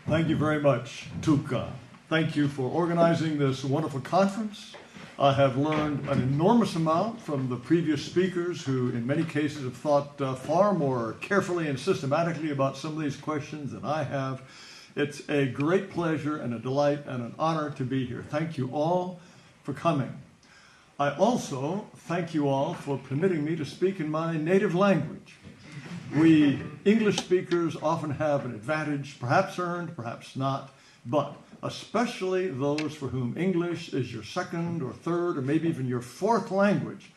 Thank you very much, Tuka. Thank you for organizing this wonderful conference. I have learned an enormous amount from the previous speakers who in many cases have thought far more carefully and systematically about some of these questions than I have. It's a great pleasure and a delight and an honor to be here. Thank you all for coming. I also thank you all for permitting me to speak in my native language. We English speakers often have an advantage, perhaps earned, perhaps not, but especially those for whom English is your second or third or maybe even your fourth language.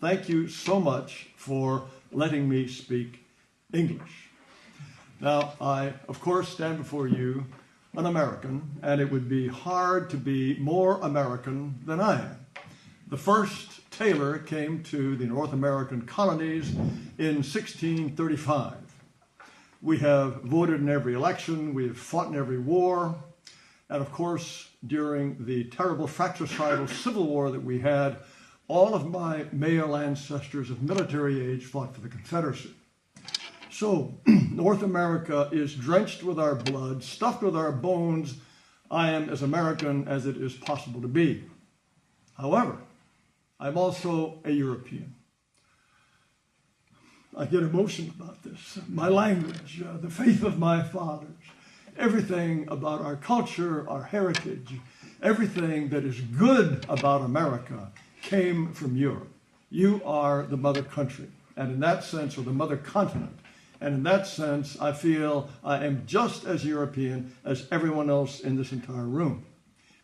Thank you so much for letting me speak English. Now, I, of course, stand before you an American, and it would be hard to be more American than I am. The first tailor came to the North American colonies in 1635. We have voted in every election, we have fought in every war, and of course, during the terrible fratricidal civil war that we had, all of my male ancestors of military age fought for the Confederacy. So, North America is drenched with our blood, stuffed with our bones. I am as American as it is possible to be. However, I'm also a European. I get emotional about this. My language, the faith of my fathers, everything about our culture, our heritage, everything that is good about America came from Europe. You are the mother country, and in that sense, or the mother continent. And in that sense, I feel I am just as European as everyone else in this entire room.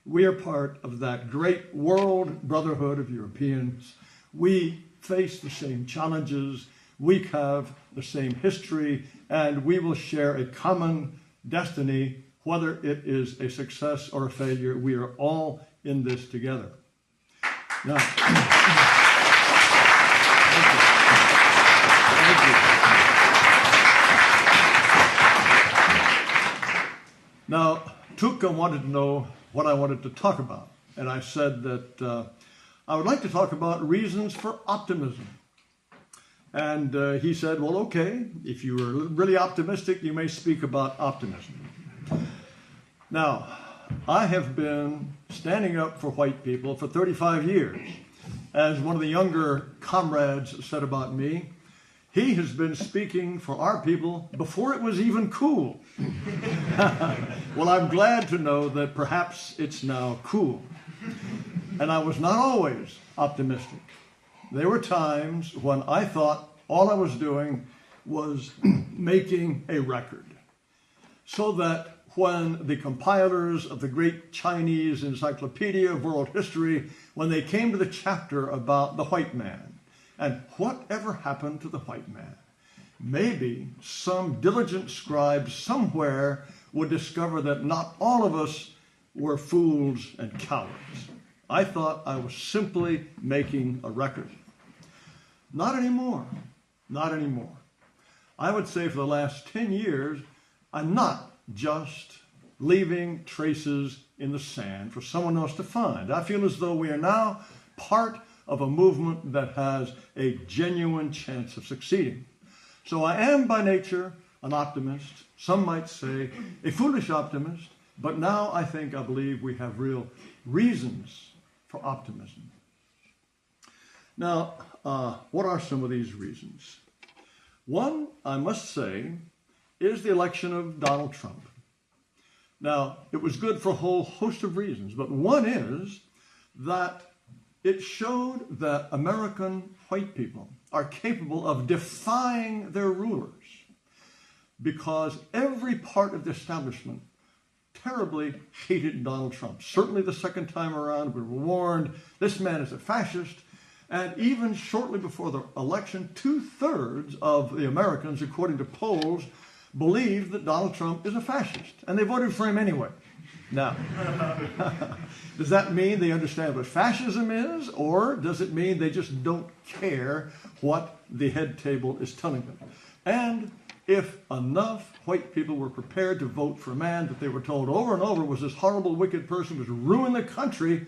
We are part of that great world brotherhood of Europeans. We face the same challenges, we have the same history, and we will share a common destiny, whether it is a success or a failure. We are all in this together. Now, thank you. Now, Tuka wanted to know what I wanted to talk about. And I said that I would like to talk about reasons for optimism. And he said, well, okay, if you are really optimistic, you may speak about optimism. Now, I have been standing up for white people for 35 years. As one of the younger comrades said about me, he has been speaking for our people before it was even cool. Well, I'm glad to know that perhaps it's now cool. And I was not always optimistic. There were times when I thought all I was doing was making a record, so that when the compilers of the great Chinese Encyclopedia of World History, when they came to the chapter about the white man, and whatever happened to the white man, maybe some diligent scribe somewhere would discover that not all of us were fools and cowards. I thought I was simply making a record. Not anymore. Not anymore. I would say for the last 10 years, I'm not just leaving traces in the sand for someone else to find. I feel as though we are now part of a movement that has a genuine chance of succeeding. So I am by nature an optimist, some might say a foolish optimist, but now I believe we have real reasons for optimism. Now, what are some of these reasons? One, I must say, is the election of Donald Trump. Now, it was good for a whole host of reasons, but one is that it showed that American white people are capable of defying their rulers, because every part of the establishment terribly hated Donald Trump. Certainly the second time around, we were warned, this man is a fascist. And even shortly before the election, 2/3 of the Americans, according to polls, believed that Donald Trump is a fascist. And they voted for him anyway. Now, does that mean they understand what fascism is, or does it mean they just don't care what the head table is telling them? And if enough white people were prepared to vote for a man that they were told over and over was this horrible, wicked person, was ruin the country,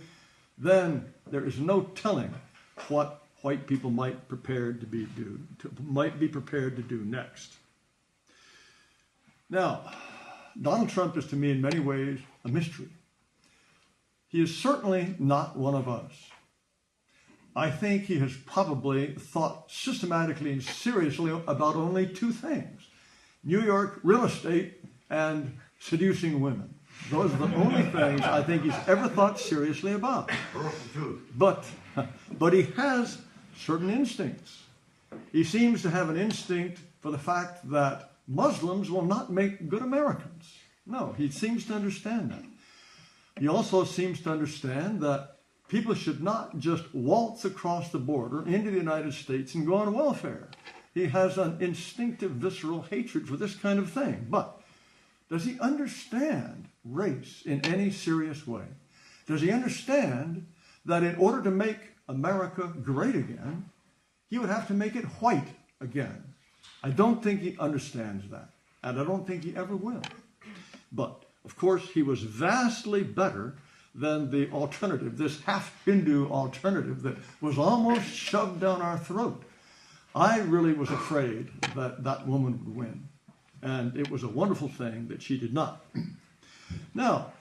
then there is no telling what white people might be prepared to do next. Now, Donald Trump is to me in many ways a mystery. He is certainly not one of us. I think he has probably thought systematically and seriously about only two things: New York real estate and seducing women. Those are the only things I think he's ever thought seriously about. But he has certain instincts. He seems to have an instinct for the fact that Muslims will not make good Americans. No, he seems to understand that. He also seems to understand that people should not just waltz across the border into the United States and go on welfare. He has an instinctive, visceral hatred for this kind of thing. But does he understand race in any serious way? Does he understand that in order to make America great again, he would have to make it white again? I don't think he understands that, and I don't think he ever will. But, of course, he was vastly better than the alternative, this half-Hindu alternative that was almost shoved down our throat. I really was afraid that that woman would win, and it was a wonderful thing that she did not. Now,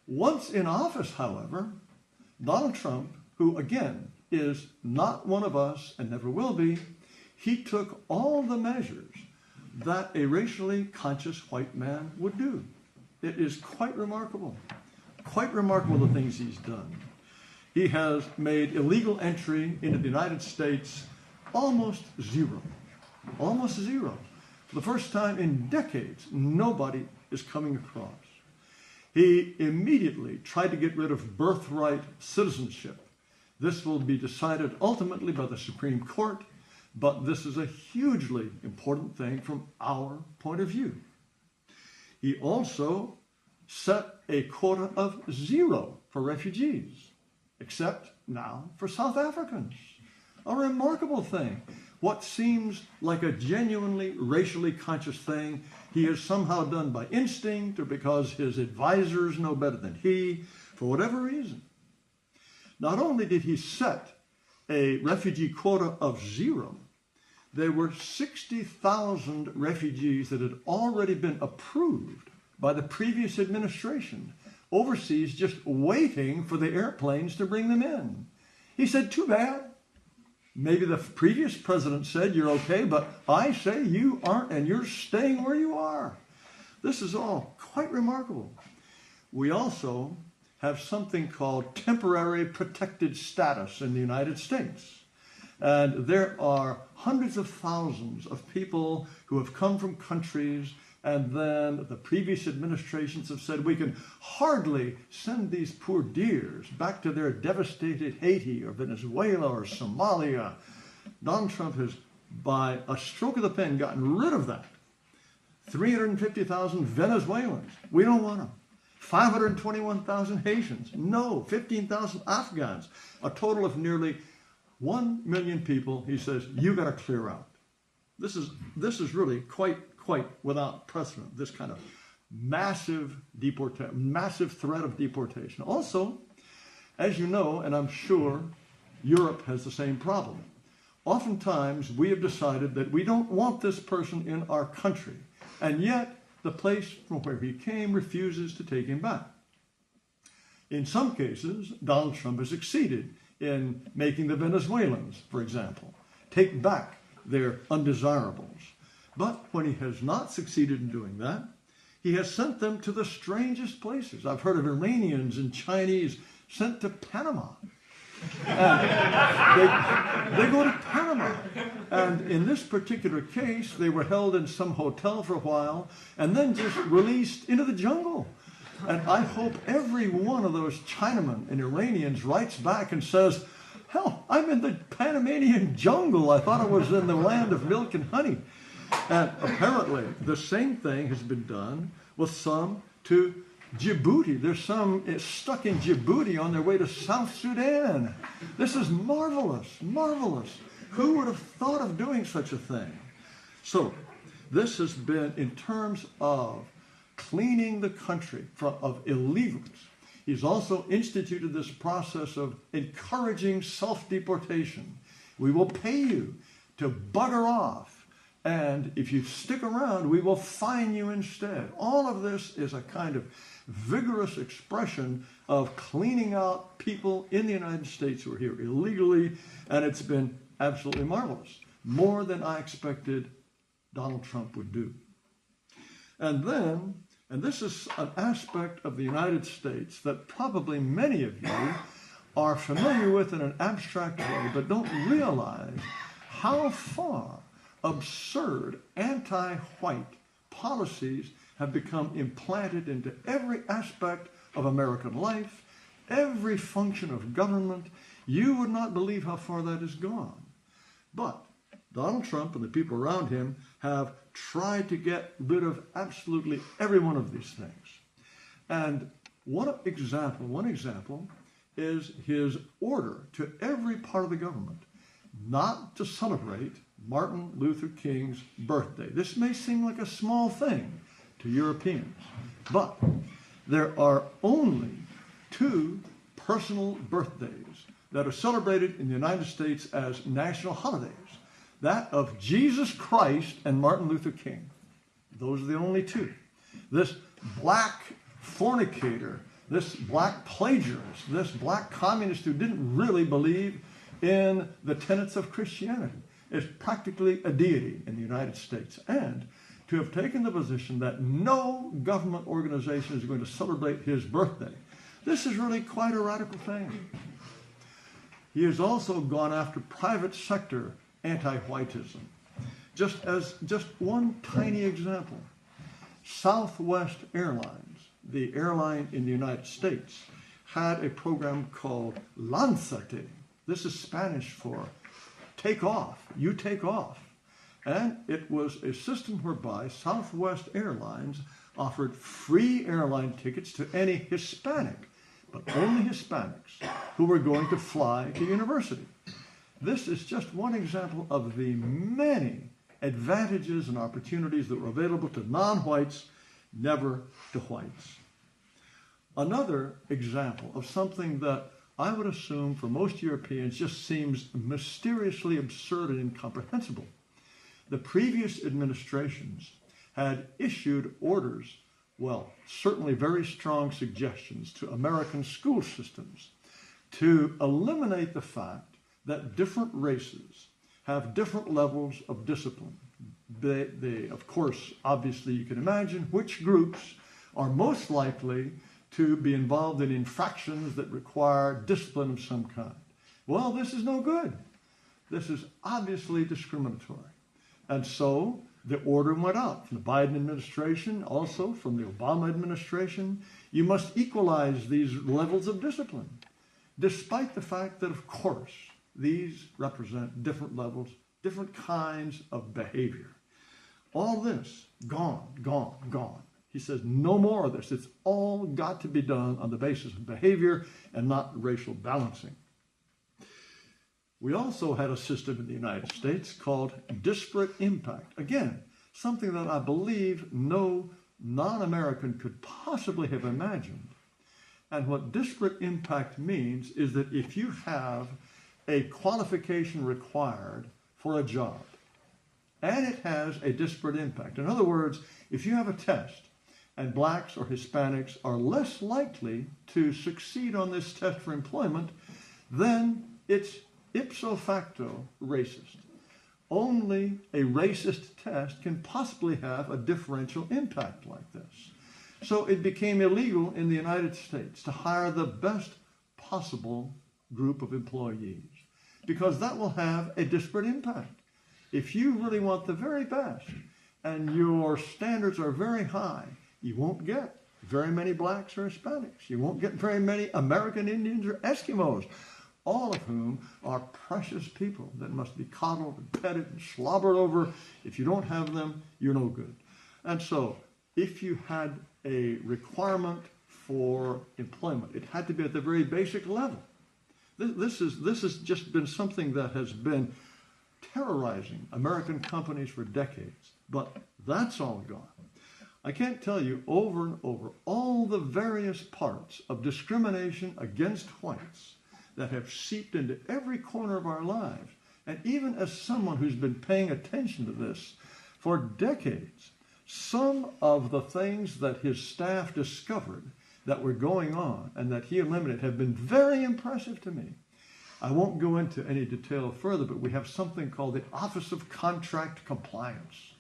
once in office, however, Donald Trump, who again is not one of us and never will be, he took all the measures that a racially conscious white man would do. It is quite remarkable the things he's done. He has made illegal entry into the United States almost zero. Almost zero. For the first time in decades, nobody is coming across. He immediately tried to get rid of birthright citizenship. This will be decided ultimately by the Supreme Court, but this is a hugely important thing from our point of view. He also set a quota of 0 for refugees, except now for South Africans. A remarkable thing. What seems like a genuinely racially conscious thing, he has somehow done by instinct or because his advisors know better than he, for whatever reason. Not only did he set a refugee quota of 0, there were 60,000 refugees that had already been approved by the previous administration overseas, just waiting for the airplanes to bring them in. He said, too bad. Maybe the previous president said, you're okay, but I say you aren't, and you're staying where you are. This is all quite remarkable. We also have something called temporary protected status in the United States. And there are hundreds of thousands of people who have come from countries, and then the previous administrations have said, we can hardly send these poor dears back to their devastated Haiti or Venezuela or Somalia. Donald Trump has, by a stroke of the pen, gotten rid of that. 350,000 Venezuelans, we don't want them. 521,000 Haitians, no. 15,000 Afghans, a total of nearly 1 million people. He says, you got to clear out. This is really quite without precedent, this kind of massive threat of deportation. Also, as you know, and I'm sure Europe has the same problem, oftentimes we have decided that we don't want this person in our country, and yet the place from where he came refuses to take him back. In some cases, Donald Trump has succeeded in making the Venezuelans, for example, take back their undesirables. But when he has not succeeded in doing that, he has sent them to the strangest places. I've heard of Iranians and Chinese sent to Panama. And they go to Panama. And in this particular case, they were held in some hotel for a while and then just released into the jungle. And I hope every one of those Chinamen and Iranians writes back and says, hell, I'm in the Panamanian jungle. I thought I was in the land of milk and honey. And apparently the same thing has been done with some to Djibouti. There's some stuck in Djibouti on their way to South Sudan. This is marvelous, marvelous. Who would have thought of doing such a thing? So this has been in terms of cleaning the country of illegals. He's also instituted this process of encouraging self-deportation. We will pay you to bugger off And if you stick around, we will fine you instead. All of this is a kind of vigorous expression of cleaning out people in the United States who are here illegally, and it's been absolutely marvelous. More than I expected Donald Trump would do. And then, and this is an aspect of the United States that probably many of you are familiar with in an abstract way, but don't realize how far absurd anti-white policies have become implanted into every aspect of American life, every function of government. You would not believe how far that has gone. But Donald Trump and the people around him have tried to get rid of absolutely every one of these things. And one example is his order to every part of the government not to celebrate Martin Luther King's birthday. This may seem like a small thing to Europeans, but there are only 2 personal birthdays that are celebrated in the United States as national holidays. That of Jesus Christ and Martin Luther King. Those are the only 2. This black fornicator, this black plagiarist, this black communist who didn't really believe in the tenets of Christianity is practically a deity in the United States. And to have taken the position that no government organization is going to celebrate his birthday, this is really quite a radical thing. He has also gone after private sector anti-whiteism. Just one tiny example, Southwest Airlines, the airline in the United States, had a program called Lánzate. This is Spanish for take off, you take off. And it was a system whereby Southwest Airlines offered free airline tickets to any Hispanic, but only Hispanics, who were going to fly to university. This is just one example of the many advantages and opportunities that were available to non-whites, never to whites. Another example of something that I would assume for most Europeans just seems mysteriously absurd and incomprehensible. The previous administrations had issued orders, well, certainly very strong suggestions to American school systems to eliminate the fact that different races have different levels of discipline. They, of course, obviously you can imagine which groups are most likely to be involved in infractions that require discipline of some kind. Well, this is no good. This is obviously discriminatory. And so the order went out from the Biden administration, also from the Obama administration. You must equalize these levels of discipline, despite the fact that, of course, these represent different levels, different kinds of behavior. All this, gone, gone, gone. He says, no more of this. It's all got to be done on the basis of behavior and not racial balancing. We also had a system in the United States called disparate impact. Again, something that I believe no non-American could possibly have imagined. And what disparate impact means is that if you have a qualification required for a job, and it has a disparate impact. In other words, if you have a test and blacks or Hispanics are less likely to succeed on this test for employment, then it's ipso facto racist. Only a racist test can possibly have a differential impact like this. So it became illegal in the United States to hire the best possible group of employees, because that will have a disparate impact. If you really want the very best and your standards are very high, you won't get very many blacks or Hispanics. You won't get very many American Indians or Eskimos, all of whom are precious people that must be coddled and petted and slobbered over. If you don't have them, you're no good. And so if you had a requirement for employment, it had to be at the very basic level. This has just been something that has been terrorizing American companies for decades, but that's all gone. I can't tell you over and over all the various parts of discrimination against whites that have seeped into every corner of our lives. And even as someone who's been paying attention to this for decades, some of the things that his staff discovered that were going on and that he eliminated have been very impressive to me. I won't go into any detail further, but we have something called the Office of Contract Compliance.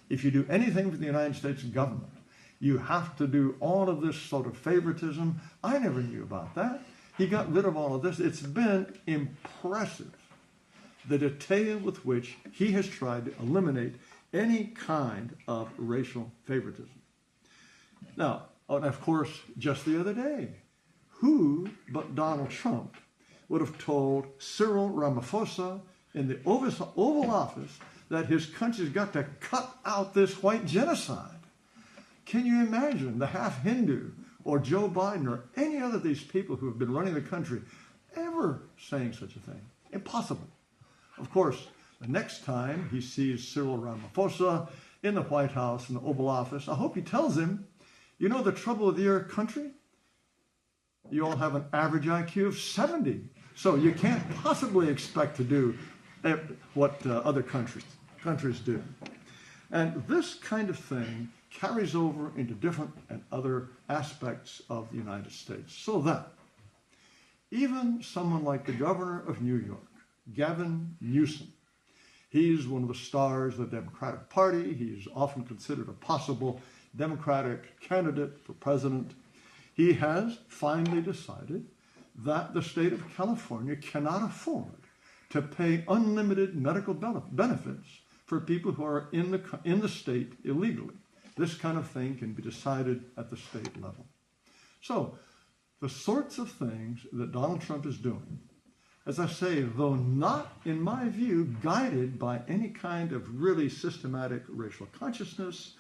If you do anything for the United States government, you have to do all of this sort of favoritism. I never knew about that. He got rid of all of this. It's been impressive, the detail with which he has tried to eliminate any kind of racial favoritism. Now, and of course, just the other day, who but Donald Trump would have told Cyril Ramaphosa in the Oval Office that his country's got to cut out this white genocide? Can you imagine the half-Hindu or Joe Biden or any other of these people who have been running the country ever saying such a thing? Impossible. Of course, the next time he sees Cyril Ramaphosa in the White House, in the Oval Office, I hope he tells him, you know the trouble with your country? You all have an average IQ of 70. So you can't possibly expect to do what other countries do. And this kind of thing carries over into different and other aspects of the United States. So that even someone like the governor of New York, Gavin Newsom, he's one of the stars of the Democratic Party. He's often considered a possible Democratic candidate for president. He has finally decided that the state of California cannot afford to pay unlimited medical benefits for people who are in the state illegally. This kind of thing can be decided at the state level. So, the sorts of things that Donald Trump is doing, as I say, though not, in my view, guided by any kind of really systematic racial consciousness,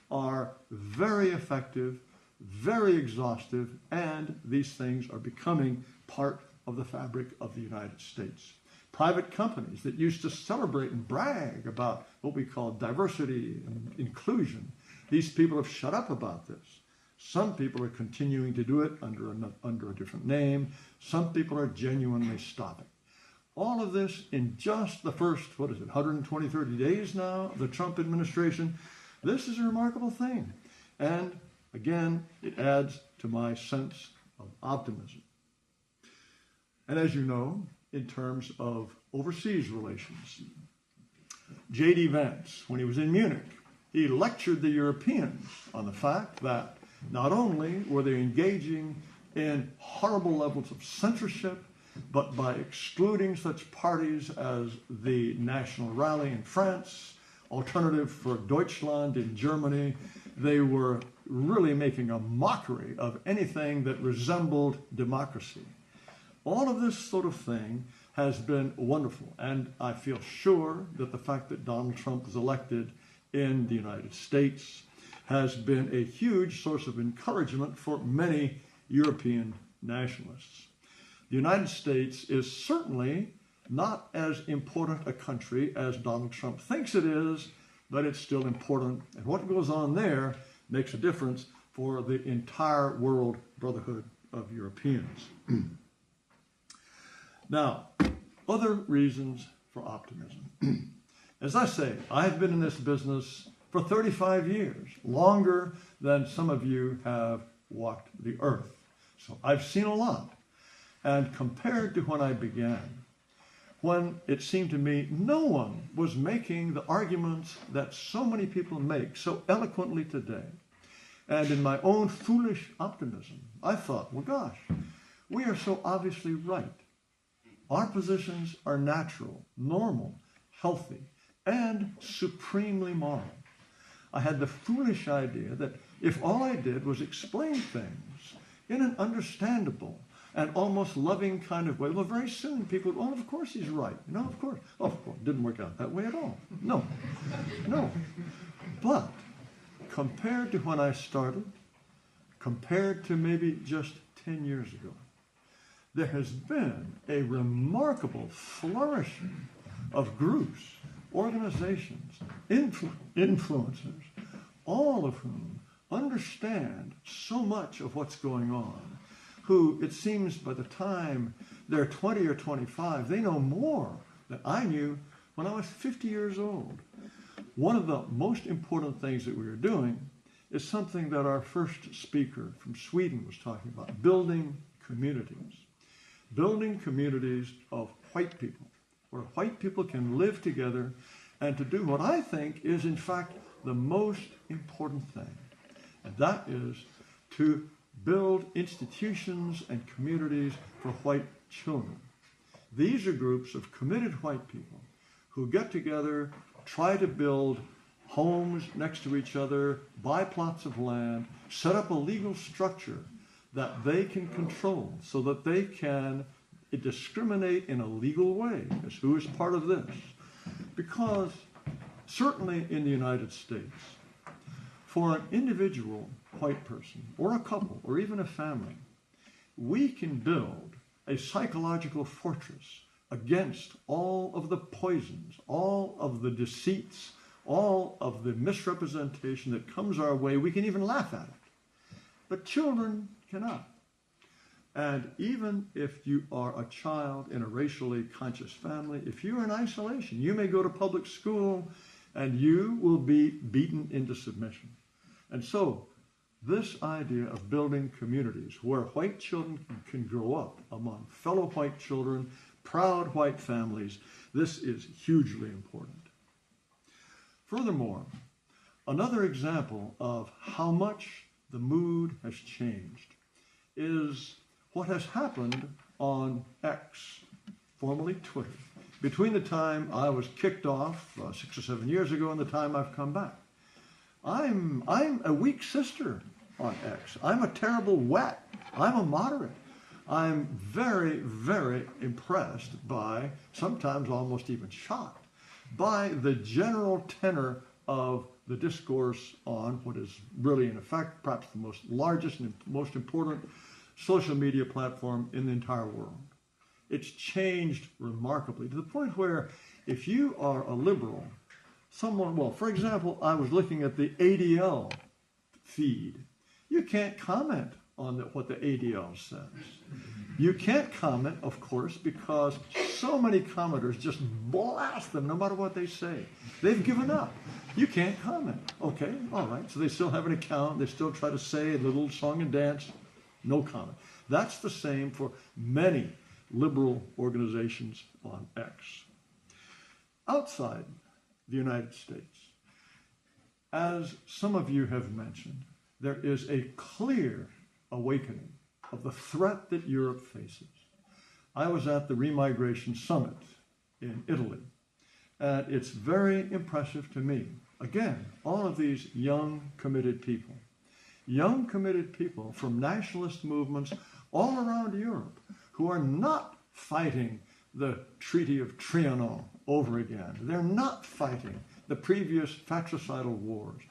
are very effective, very exhaustive, and these things are becoming part of the fabric of the United States. Private companies that used to celebrate and brag about what we call diversity and inclusion, these people have shut up about this. Some people are continuing to do it under a different name. Some people are genuinely stopping. All of this in just the first, 120, 30 days now of the Trump administration. This is a remarkable thing. And again, it adds to my sense of optimism. And as you know, in terms of overseas relations, J.D. Vance, when he was in Munich, he lectured the Europeans on the fact that not only were they engaging in horrible levels of censorship, but by excluding such parties as the National Rally in France, Alternative for Deutschland in Germany, they were really making a mockery of anything that resembled democracy. All of this sort of thing has been wonderful, and I feel sure that the fact that Donald Trump was elected in the United States has been a huge source of encouragement for many European nationalists. The United States is certainly not as important a country as Donald Trump thinks it is, but it's still important, and what goes on there makes a difference for the entire world brotherhood of Europeans. Now, other reasons for optimism. As I say, I've been in this business for 35 years, longer than some of you have walked the earth. So I've seen a lot. And compared to when I began, when it seemed to me no one was making the arguments that so many people make so eloquently today, and in my own foolish optimism, I thought, well, gosh, we are so obviously right. Our positions are natural, normal, healthy, and supremely moral. I had the foolish idea that if all I did was explain things in an understandable and almost loving kind of way, well, very soon people would, oh, of course he's right. No, of course. Oh, of course. It didn't work out that way at all. No. But compared to when I started, compared to maybe just 10 years ago, there has been a remarkable flourishing of groups, organizations, influencers, all of whom understand so much of what's going on, who, it seems by the time they're 20 or 25, they know more that I knew when I was 50 years old. One of the most important things that we were doing is something that our first speaker from Sweden was talking about, building communities. Building communities of white people, where white people can live together and to do what I think is, in fact, the most important thing. And that is to build institutions and communities for white children. These are groups of committed white people who get together, try to build homes next to each other, buy plots of land, set up a legal structure that they can control so that they can discriminate in a legal way as who is part of this. Because certainly in the United States, for an individual white person or a couple or even a family, we can build a psychological fortress against all of the poisons, all of the deceits, all of the misrepresentation that comes our way. We can even laugh at it. But children cannot. And even if you are a child in a racially conscious family, if you're in isolation, you may go to public school and you will be beaten into submission. And so this idea of building communities where white children can grow up among fellow white children, proud white families, this is hugely important. Furthermore, another example of how much the mood has changed is what has happened on X, formerly Twitter, between the time I was kicked off 6 or 7 years ago and the time I've come back. I'm a weak sister on X. I'm a terrible wet. I'm a moderate. I'm very, very impressed by, sometimes almost even shocked, by the general tenor of the discourse on what is really, in effect, perhaps the most largest and most important social media platform in the entire world. It's changed remarkably to the point where if you are a liberal, well, for example, I was looking at the ADL feed. You can't comment on what the ADL says. You can't comment, of course, because so many commenters just blast them no matter what they say. They've given up. You can't comment. Okay, all right. So they still have an account. They still try to say a little song and dance. No comment. That's the same for many liberal organizations on X. Outside the United States, as some of you have mentioned, there is a clear awakening of the threat that Europe faces. I was at the Remigration Summit in Italy, and it's very impressive to me. Again, all of these young, committed people from nationalist movements all around Europe who are not fighting the Treaty of Trianon over again. They're not fighting the previous fratricidal wars,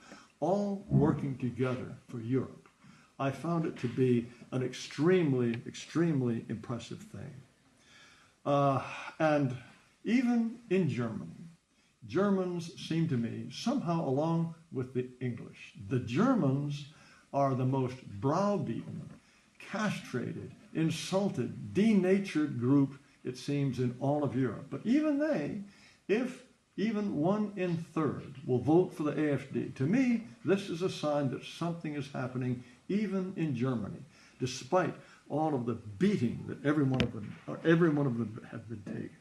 all working together for Europe. I found it to be an extremely, extremely impressive thing. And even in Germany, Germans seem to me, somehow along with the English, the Germans are the most browbeaten, castrated, insulted, denatured group, it seems, in all of Europe. But even they, if even 1 1/3 will vote for the AfD, to me, this is a sign that something is happening even in Germany, despite all of the beating that every one of them have been taken.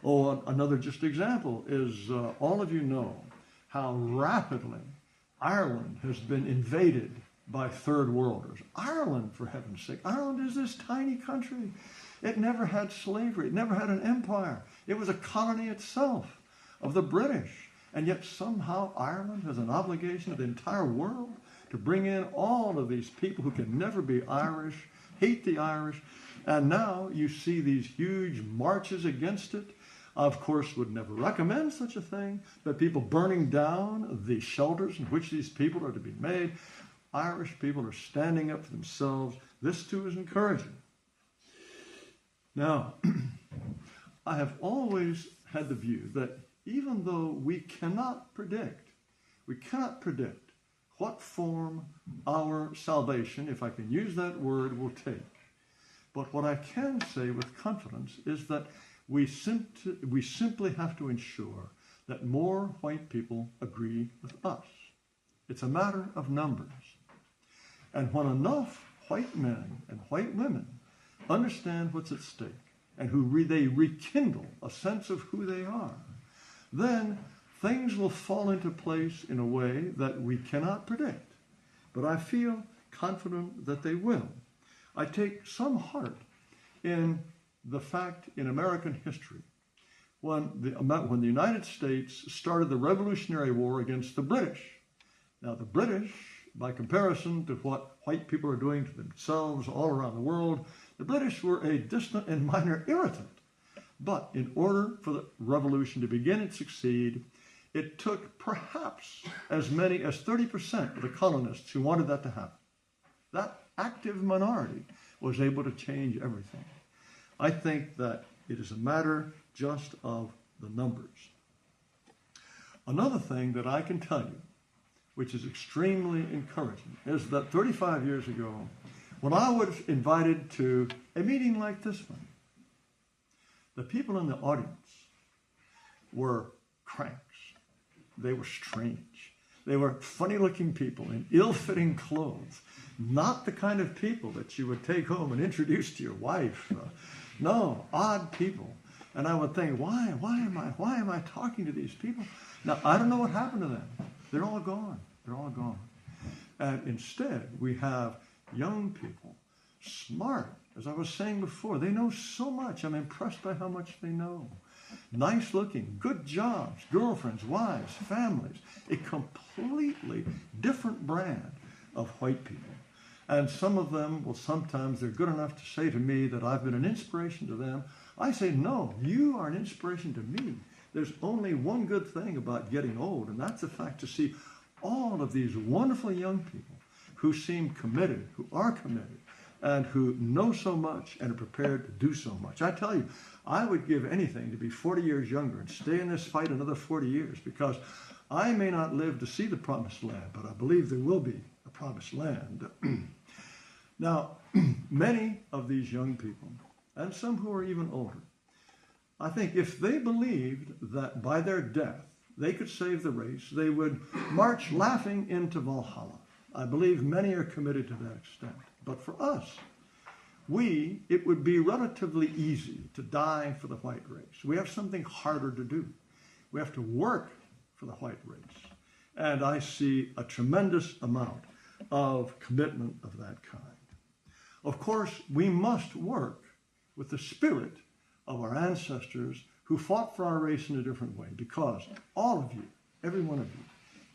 Oh, another just example is all of you know how rapidly Ireland has been invaded by third worlders. Ireland, for heaven's sake, Ireland is this tiny country. It never had slavery. It never had an empire. It was a colony itself of the British. And yet somehow Ireland has an obligation to the entire world to bring in all of these people who can never be Irish, hate the Irish. And now you see these huge marches against it. I, of course, would never recommend such a thing, but people burning down the shelters in which these people are to be made. Irish people are standing up for themselves. This, too, is encouraging. Now, I have always had the view that even though we cannot predict what form our salvation, if I can use that word, will take. But what I can say with confidence is that We simply have to ensure that more white people agree with us. It's a matter of numbers. And when enough white men and white women understand what's at stake and they rekindle a sense of who they are, then things will fall into place in a way that we cannot predict. But I feel confident that they will. I take some heart in the fact in American history when the United States started the Revolutionary War against the British. Now the British, by comparison to what white people are doing to themselves all around the world, the British were a distant and minor irritant. But in order for the revolution to begin and succeed, it took perhaps as many as 30% of the colonists who wanted that to happen. That active minority was able to change everything. I think that it is a matter just of the numbers. Another thing that I can tell you, which is extremely encouraging, is that 35 years ago, when I was invited to a meeting like this one, the people in the audience were cranks. They were strange. They were funny-looking people in ill-fitting clothes, not the kind of people that you would take home and introduce to your wife. No, odd people. And I would think, why am I talking to these people? Now, I don't know what happened to them. They're all gone. They're all gone. And instead, we have young people, smart. As I was saying before, they know so much. I'm impressed by how much they know. Nice looking, good jobs, girlfriends, wives, families. A completely different brand of white people. And some of them will sometimes, they're good enough to say to me that I've been an inspiration to them. I say, no, you are an inspiration to me. There's only one good thing about getting old, and that's the fact to see all of these wonderful young people who seem committed, who are committed, and who know so much and are prepared to do so much. I tell you, I would give anything to be 40 years younger and stay in this fight another 40 years, because I may not live to see the promised land, but I believe there will be a promised land. Now, many of these young people, and some who are even older, I think if they believed that by their death they could save the race, they would march laughing into Valhalla. I believe many are committed to that extent. But for us, it would be relatively easy to die for the white race. We have something harder to do. We have to work for the white race. And I see a tremendous amount of commitment of that kind. Of course, we must work with the spirit of our ancestors who fought for our race in a different way, because all of you, every one of you,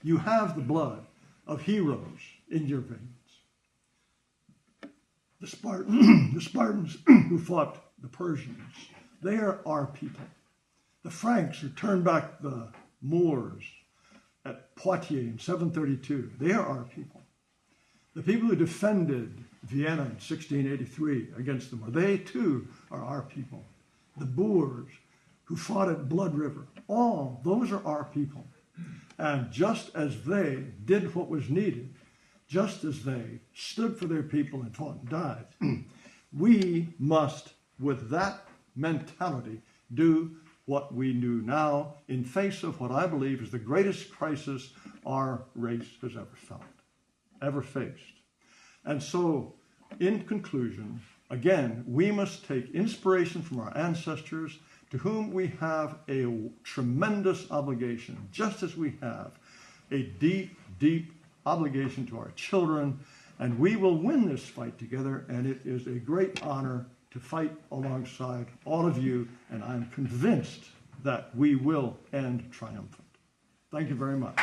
you have the blood of heroes in your veins. The Spartans who fought the Persians, they are our people. The Franks who turned back the Moors at Poitiers in 732, they are our people. The people who defended Vienna in 1683 against the Moors, they too are our people. The Boers who fought at Blood River, all those are our people. And just as they did what was needed, just as they stood for their people and fought and died, we must, with that mentality, do what we do now in face of what I believe is the greatest crisis our race has ever faced. And so, in conclusion, again, we must take inspiration from our ancestors, to whom we have a tremendous obligation, just as we have a deep, deep obligation to our children, and we will win this fight together, and it is a great honor to fight alongside all of you, and I'm convinced that we will end triumphant. Thank you very much.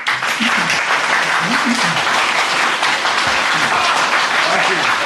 Thank you.